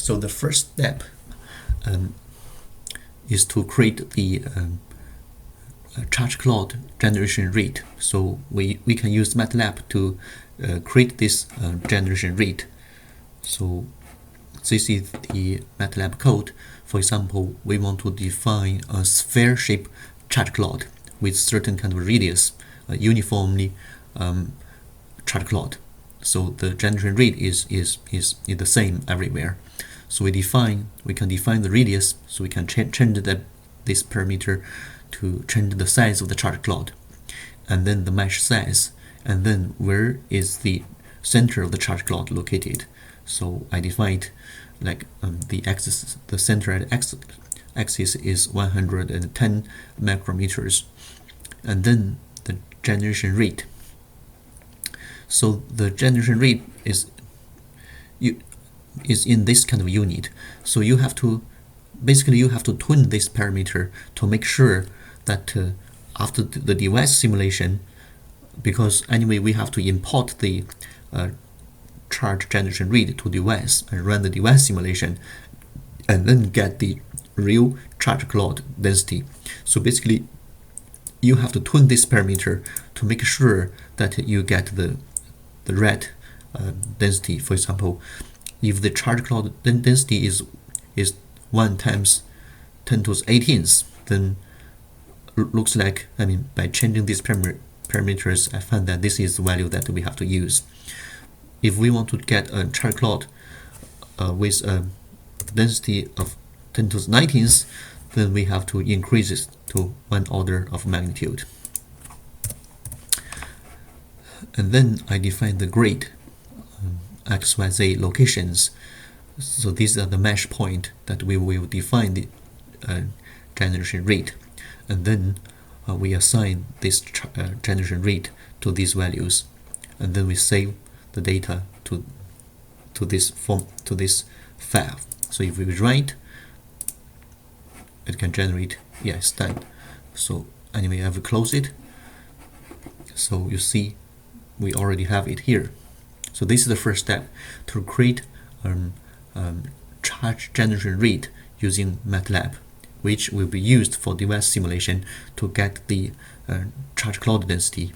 So the first step is to create the charge cloud generation rate. So we can use Matlab to create this generation rate. So this is the Matlab code. For example, we want to define a sphere-shaped charge cloud with certain kind of radius, uniformly charge cloud. So the generation rate is the same everywhere. So we can define the radius, so we can change this parameter to change the size of the charge cloud, and then the mesh size, and then where is the center of the charge cloud located. So I defined like the axis, the center at axis is 110 micrometers, and then the generation rate. So the generation rate is in this kind of unit. So you have to tune this parameter to make sure that after the device simulation, because anyway we have to import the charge generation rate to device and run the device simulation, and then get the real charge cloud density. So basically you have to tune this parameter to make sure that you get the right density. For example, if the charge cloud density is 1 times 10 to the 18th, then looks like, by changing these parameters, I found that this is the value that we have to use. If we want to get a charge cloud with a density of 10 to the 19th, then we have to increase it to 1 order of magnitude. And then I define the grid XYZ locations. So these are the mesh point that we will define the generation rate, and then we assign this generation rate to these values, and then we save the data to this file. So if we write, it can generate. Yeah, it's done. So anyway, I will close it. So you see, we already have it here. So this is the first step to create charge generation rate using Matlab, which will be used for device simulation to get the charge cloud density.